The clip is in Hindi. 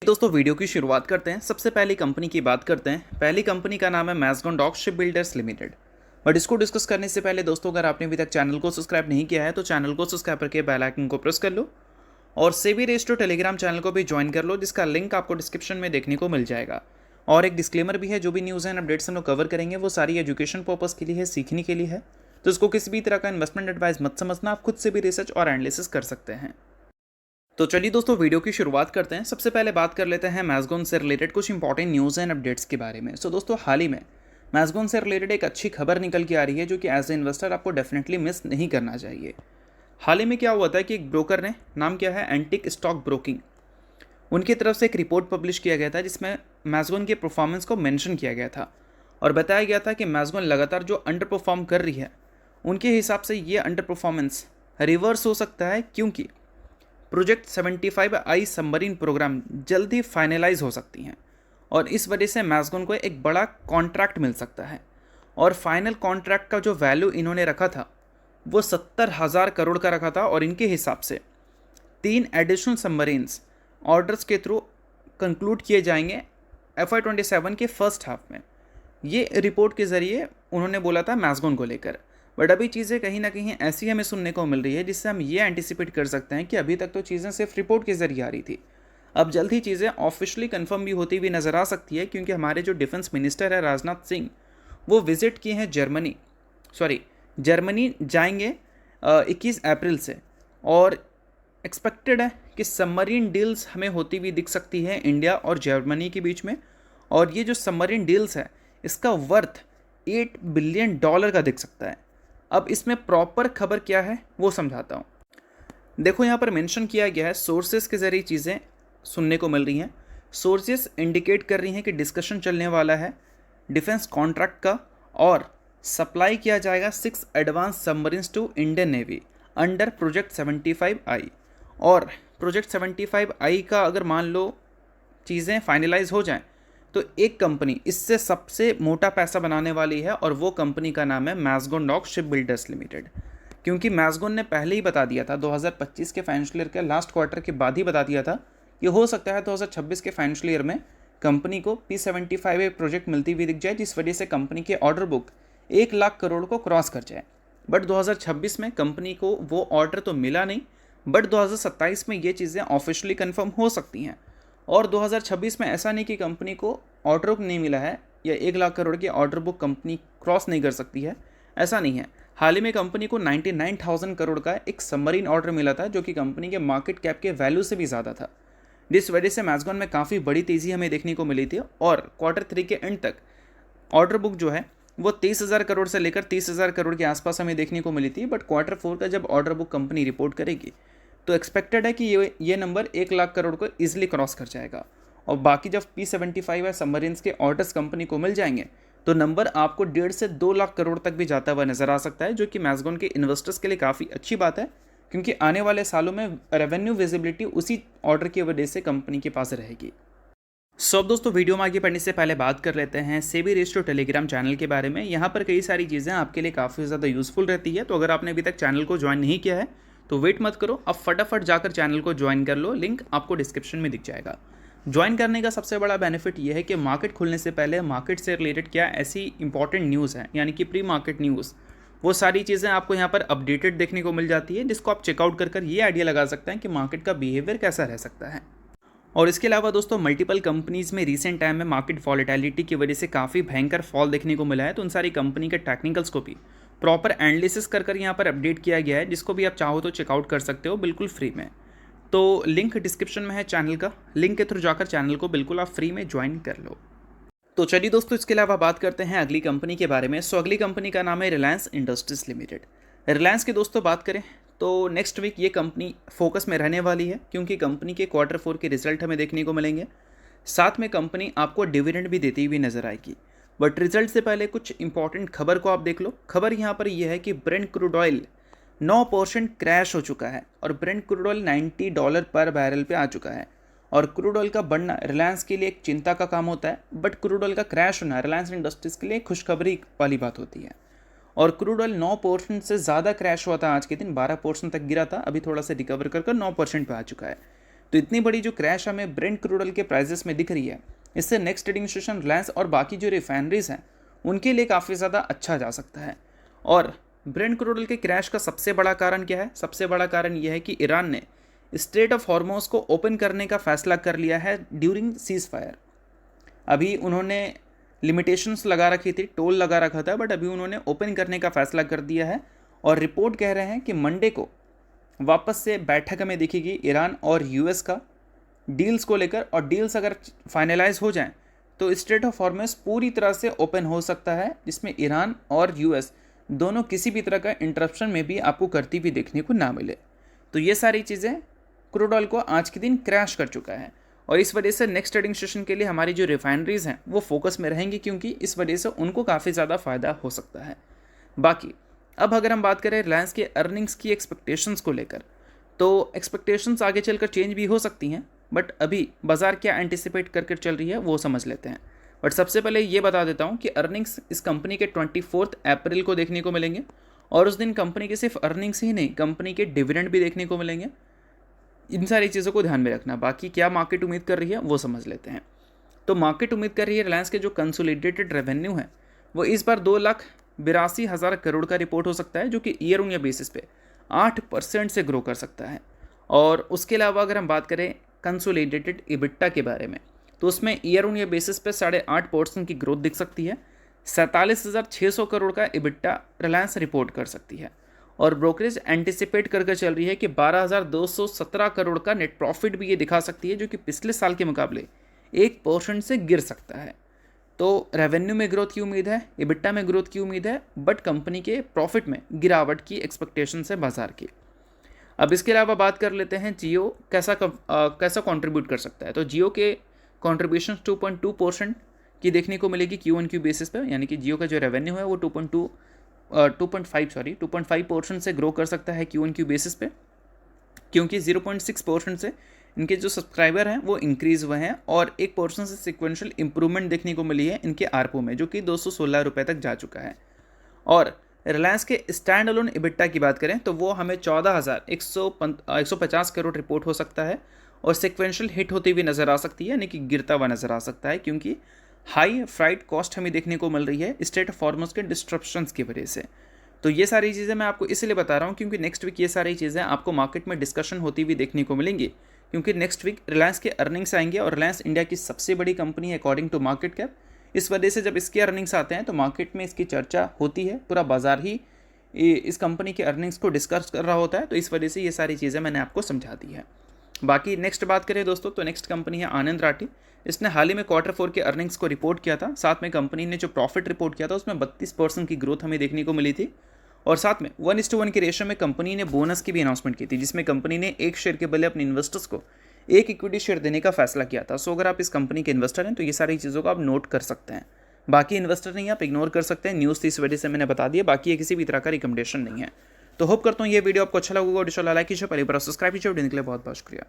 दोस्तों वीडियो की शुरुआत करते हैं। सबसे पहली कंपनी की बात करते हैं। पहली कंपनी का नाम है Mazagon dock ship builders limited. But इसको डिस्कस करने से पहले दोस्तों, अगर आपने अभी तक चैनल को सब्सक्राइब नहीं किया है तो चैनल को सब्सक्राइब करके बेल आइकन को प्रेस कर लो और सेबी रेस्टो टेलीग्राम चैनल को भी ज्वाइन कर लो, जिसका लिंक आपको डिस्क्रिप्शन में देखने को मिल जाएगा। और एक डिस्क्लेमर भी है, जो भी न्यूज़ एंड अपडेट्स हम लोग कवर करेंगे वो सारी एजुकेशन पर्पज़ के लिए है, सीखने के लिए है। तो इसको किसी भी तरह का इन्वेस्टमेंट एडवाइस मत समझना, आप खुद से भी रिसर्च और एनालिसिस कर सकते हैं। तो चलिए दोस्तों, वीडियो की शुरुआत करते हैं। सबसे पहले बात कर लेते हैं मैज़गॉन से रिलेटेड कुछ इंपॉर्टेंट न्यूज़ एंड अपडेट्स के बारे में। दोस्तों, हाल ही में मैज़गॉन से रिलेटेड एक अच्छी खबर निकल के आ रही है, जो कि एज ए इन्वेस्टर आपको डेफिनेटली मिस नहीं करना चाहिए। हाल ही में क्या हुआ था कि एक ब्रोकर ने, नाम क्या है एंटिक स्टॉक ब्रोकिंग, उनकी तरफ से एक रिपोर्ट पब्लिश किया गया था जिसमें मैज़गॉन के परफॉर्मेंस को मेंशन किया गया था और बताया गया था कि मैज़गॉन लगातार जो अंडर परफॉर्म कर रही है, उनके हिसाब से ये अंडर परफॉर्मेंस रिवर्स हो सकता है, क्योंकि प्रोजेक्ट 75I सबमरीन प्रोग्राम जल्द ही फाइनलाइज हो सकती हैं और इस वजह से मैज़गॉन को एक बड़ा कॉन्ट्रैक्ट मिल सकता है। और फाइनल कॉन्ट्रैक्ट का जो वैल्यू इन्होंने रखा था वो 70,000 करोड़ का रखा था और इनके हिसाब से 3 एडिशनल सबमरीन्स ऑर्डर्स के थ्रू कंक्लूड किए जाएंगे FY27 के फर्स्ट हाफ में। ये रिपोर्ट के ज़रिए उन्होंने बोला था मैज़गॉन को लेकर। बट अभी चीज़ें कहीं ना कहीं ऐसी हमें सुनने को मिल रही है जिससे हम ये एंटिसिपेट कर सकते हैं कि अभी तक तो चीज़ें सिर्फ रिपोर्ट के जरिए आ रही थी, अब जल्द ही चीज़ें ऑफिशियली कंफर्म भी होती हुई नज़र आ सकती है, क्योंकि हमारे जो डिफेंस मिनिस्टर है राजनाथ सिंह, वो विजिट किए हैं जर्मनी जाएंगे 21 अप्रैल से। और एक्सपेक्टेड है कि सबमरीन डील्स हमें होती हुई दिख सकती है इंडिया और जर्मनी के बीच में। और ये जो सबमरीन डील्स है, इसका वर्थ $8 बिलियन का दिख सकता है। अब इसमें प्रॉपर खबर क्या है वो समझाता हूँ। देखो, यहाँ पर मेंशन किया गया है, सोर्सेस के ज़रिए चीज़ें सुनने को मिल रही हैं। सोर्सेस इंडिकेट कर रही हैं कि डिस्कशन चलने वाला है डिफेंस कॉन्ट्रैक्ट का और सप्लाई किया जाएगा 6 advance submarines to Indian navy under project 75I। और प्रोजेक्ट 75I का अगर मान लो चीज़ें फाइनलाइज हो जाएं तो एक कंपनी इससे सबसे मोटा पैसा बनाने वाली है और वो कंपनी का नाम है Mazagon dock ship builders limited. क्योंकि मैज़गॉन ने पहले ही बता दिया था, 2025 के फाइनेंशियल ईयर के लास्ट क्वार्टर के बाद ही बता दिया था कि हो सकता है 2026 के फाइनेंशियल ईयर में कंपनी को P75 प्रोजेक्ट मिलती हुई दिख जाए, जिस वजह से कंपनी के ऑर्डर बुक 1 लाख करोड़ को क्रॉस कर जाए। बट 2026 में कंपनी को वो ऑर्डर तो मिला नहीं, बट 2027 में ये चीज़ें ऑफिशियली कन्फर्म हो सकती हैं। और 2026 में ऐसा नहीं कि कंपनी को ऑर्डर बुक नहीं मिला है या 1 लाख करोड़ की ऑर्डर बुक कंपनी क्रॉस नहीं कर सकती है, ऐसा नहीं है। हाल ही में कंपनी को 99,000 करोड़ का एक सबमरीन ऑर्डर मिला था, जो कि कंपनी के मार्केट कैप के वैल्यू से भी ज़्यादा था, जिस वजह से मैज़गॉन में काफ़ी बड़ी तेज़ी हमें देखने को मिली थी। और Q3 के एंड तक ऑर्डर बुक जो है वो 23,000 करोड़ से लेकर 30,000 करोड़ के आसपास हमें देखने को मिली थी। बट Q4 का जब ऑर्डर बुक कंपनी रिपोर्ट करेगी तो एक्सपेक्टेड है कि ये नंबर 1 लाख करोड़ को ईजिली क्रॉस कर जाएगा। और बाकी जब P75 सबमरीन्स के ऑर्डर्स कंपनी को मिल जाएंगे तो नंबर आपको 1.5 से 2 लाख करोड़ तक भी जाता हुआ नजर आ सकता है, जो कि मैज़गॉन के इन्वेस्टर्स के लिए काफ़ी अच्छी बात है, क्योंकि आने वाले सालों में रेवेन्यू विजिबिलिटी उसी ऑर्डर की वजह से कंपनी के पास रहेगी। अब दोस्तों, वीडियो में आगे बढ़ने से पहले बात कर लेते हैं सेबी रेस्टो टेलीग्राम चैनल के बारे में। यहाँ पर कई सारी चीज़ें आपके लिए काफ़ी ज़्यादा यूजफुल रहती है, तो अगर आपने अभी तक चैनल को ज्वाइन नहीं किया है तो वेट मत करो, अब फटाफट जाकर चैनल को ज्वाइन कर लो, लिंक आपको डिस्क्रिप्शन में दिख जाएगा। ज्वाइन करने का सबसे बड़ा बेनिफिट ये है कि मार्केट खुलने से पहले मार्केट से रिलेटेड क्या ऐसी इंपॉर्टेंट न्यूज़ है, यानी कि प्री मार्केट न्यूज़, वो सारी चीज़ें आपको यहाँ पर अपडेटेड देखने को मिल जाती है, जिसको आप चेकआउट कर ये आइडिया लगा सकते हैं कि मार्केट का बिहेवियर कैसा रह सकता है। और इसके अलावा दोस्तों, मल्टीपल कंपनीज़ में रिसेंट टाइम में मार्केट वॉलेटिलिटी की वजह से काफ़ी भयंकर फॉल देखने को मिला है, तो उन सारी कंपनी के टेक्निकल्स को भी प्रॉपर एनालिसिस कर यहाँ पर अपडेट किया गया है, जिसको भी आप चाहो तो चेकआउट कर सकते हो बिल्कुल फ्री में। तो लिंक डिस्क्रिप्शन में है चैनल का, लिंक के थ्रू जाकर चैनल को बिल्कुल आप फ्री में ज्वाइन कर लो। तो चलिए दोस्तों, इसके अलावा बात करते हैं अगली कंपनी के बारे में। अगली कंपनी का नाम है रिलायंस इंडस्ट्रीज लिमिटेड। रिलायंस की दोस्तों बात करें तो नेक्स्ट वीक ये कंपनी फोकस में रहने वाली है, क्योंकि कंपनी के Q4 के रिजल्ट हमें देखने को मिलेंगे। साथ में कंपनी आपको डिविडेंड भी देती हुई नजर आएगी। बट रिजल्ट से पहले कुछ इंपॉर्टेंट खबर को आप देख लो। खबर यहाँ पर यह है कि ब्रेंट क्रूड ऑयल 9% क्रैश हो चुका है और ब्रेंट क्रूड ऑयल $90 पर बैरल पे आ चुका है। और क्रूड ऑयल का बढ़ना रिलायंस के लिए एक चिंता का काम होता है, बट क्रूड ऑयल का क्रैश होना रिलायंस इंडस्ट्रीज के लिए खुशखबरी वाली बात होती है। और क्रूड ऑयल 9% से ज़्यादा क्रैश हुआ था, आज के दिन 12% तक गिरा था, अभी थोड़ा सा रिकवर कर 9% पे आ चुका है। तो इतनी बड़ी जो क्रैश हमें ब्रेंट क्रूड ऑयल के प्राइजेस में दिख रही है, इससे नेक्स्ट ट्रेडिंग सेशन रिलायंस और बाकी जो रिफाइनरीज हैं उनके लिए काफ़ी ज़्यादा अच्छा जा सकता है। और ब्रेंट क्रूड ऑयल के क्रैश का सबसे बड़ा कारण क्या है? सबसे बड़ा कारण यह है कि ईरान ने स्ट्रेट ऑफ हॉर्मोज को ओपन करने का फैसला कर लिया है ड्यूरिंग सीज फायर। अभी उन्होंने लिमिटेशंस लगा रखी थी, टोल लगा रखा था, बट अभी उन्होंने ओपन करने का फैसला कर दिया है और रिपोर्ट कह रहे हैं कि मंडे को वापस से बैठक में दिखेगी ईरान और यूएस का डील्स को लेकर, और डील्स अगर फाइनलाइज हो जाएं तो स्ट्रेट ऑफ हॉर्मस पूरी तरह से ओपन हो सकता है, जिसमें ईरान और यूएस दोनों किसी भी तरह का इंटरप्शन में भी आपको करती हुई देखने को ना मिले। तो ये सारी चीज़ें क्रूड ऑयल को आज के दिन क्रैश कर चुका है, और इस वजह से नेक्स्ट ट्रेडिंग सेशन के लिए हमारी जो रिफाइनरीज हैं वो फोकस में रहेंगी, क्योंकि इस वजह से उनको काफ़ी ज़्यादा फ़ायदा हो सकता है। बाकी अब अगर हम बात करें रिलायंस के अर्निंग्स की एक्सपेक्टेशंस को लेकर, तो एक्सपेक्टेशंस आगे चलकर चेंज भी हो सकती हैं, बट अभी बाजार क्या एंटिसिपेट करके चल रही है वो समझ लेते हैं। बट सबसे पहले ये बता देता हूँ कि अर्निंग्स इस कंपनी के 24 अप्रैल को देखने को मिलेंगे, और उस दिन कंपनी के सिर्फ अर्निंग्स ही नहीं, कंपनी के डिविडेंड भी देखने को मिलेंगे। इन सारी चीज़ों को ध्यान में रखना। बाकी क्या मार्केट उम्मीद कर रही है वो समझ लेते हैं। तो मार्केट उम्मीद कर रही है रिलायंस के जो कंसोलिडेटेड रेवेन्यू है वो इस बार 2,82,000 करोड़ का रिपोर्ट हो सकता है, जो कि ईयर ऑन ईयर बेसिस पे 8% से ग्रो कर सकता है। और उसके अलावा अगर हम बात करें कंसोलिडेटेड इबिट्टा के बारे में, तो उसमें ईयर ऑन ईयर बेसिस पे 8.5% की ग्रोथ दिख सकती है। 47,600 करोड़ का इबिट्टा रिलायंस रिपोर्ट कर सकती है, और ब्रोकरेज एंटिसिपेट करके चल रही है कि 12,217 करोड़ का नेट प्रॉफिट भी ये दिखा सकती है, जो कि पिछले साल के मुकाबले 1% से गिर सकता है। तो रेवेन्यू में ग्रोथ की उम्मीद है, इबिट्टा में ग्रोथ की उम्मीद है, बट कंपनी के प्रॉफिट में गिरावट की एक्सपेक्टेशन है बाजार की। अब इसके अलावा बात कर लेते हैं जियो कैसा कंट्रीब्यूट कर सकता है। तो जियो के कंट्रीब्यूशन 2.2% की देखने को मिलेगी Q1Q बेसिस पे, यानी कि जियो का जो रेवेन्यू है वो 2.5% से ग्रो कर सकता है Q1Q बेसिस पे, क्योंकि 0.6% से इनके जो सब्सक्राइबर हैं वो इंक्रीज़ हुए हैं, और 1% से सिक्वेंशियल इंप्रूवमेंट देखने को मिली है इनके आरपो में, जो कि 216 रुपये तक जा चुका है। और रिलायंस के स्टैंड अलोन इबिट्टा की बात करें तो वो हमें 14,150 करोड़ रिपोर्ट हो सकता है, और सिक्वेंशियल हिट होती हुई नज़र आ सकती है, यानी कि गिरता हुआ नज़र आ सकता है, क्योंकि हाई फ्राइट कॉस्ट हमें देखने को मिल रही है स्टेट ऑफ हॉर्मोज के डिस्ट्रप्शंस की वजह से। तो ये सारी चीज़ें मैं आपको इसलिए बता रहा हूँ क्योंकि नेक्स्ट वीक ये सारी चीज़ें आपको मार्केट में डिस्कशन होती हुई देखने को मिलेंगी, क्योंकि नेक्स्ट वीक रिलायंस के अर्निंग्स आएंगे, और रिलायंस इंडिया की सबसे बड़ी कंपनी है अकॉर्डिंग टू मार्केट कैप। इस वजह से जब इसके अर्निंग्स आते हैं तो मार्केट में इसकी चर्चा होती है, पूरा बाजार ही इस कंपनी के अर्निंग्स को डिस्कस कर रहा होता है। तो इस वजह से ये सारी चीज़ें मैंने आपको समझा दी है। बाकी नेक्स्ट बात करें दोस्तों, तो नेक्स्ट कंपनी है आनंद राठी। इसने हाल ही में Q4 के अर्निंग्स को रिपोर्ट किया था, साथ में कंपनी ने जो प्रॉफिट रिपोर्ट किया था उसमें 32% की ग्रोथ हमें देखने को मिली थी, और साथ में 1:1 के रेशो में कंपनी ने बोनस की भी अनाउंसमेंट की थी, जिसमें कंपनी ने एक शेयर के बदले अपने इन्वेस्टर्स को एक इक्विटी शेयर देने का फैसला किया था। सो अगर आप इस कंपनी के इन्वेस्टर हैं तो ये सारी चीज़ों को आप नोट कर सकते हैं। बाकी इन्वेस्टर नहीं, आप इग्नोर कर सकते हैं, न्यूज़ इस वजह से मैंने बता दिया, बाकी ये किसी भी तरह का रिकमेंडेशन नहीं है। तो होप करता हूँ ये वीडियो आपको अच्छा लगा होगा। लाइक कीजिए, पहले बार सब्सक्राइब कीजिए। वीडियो के लिए बहुत बहुत शुक्रिया।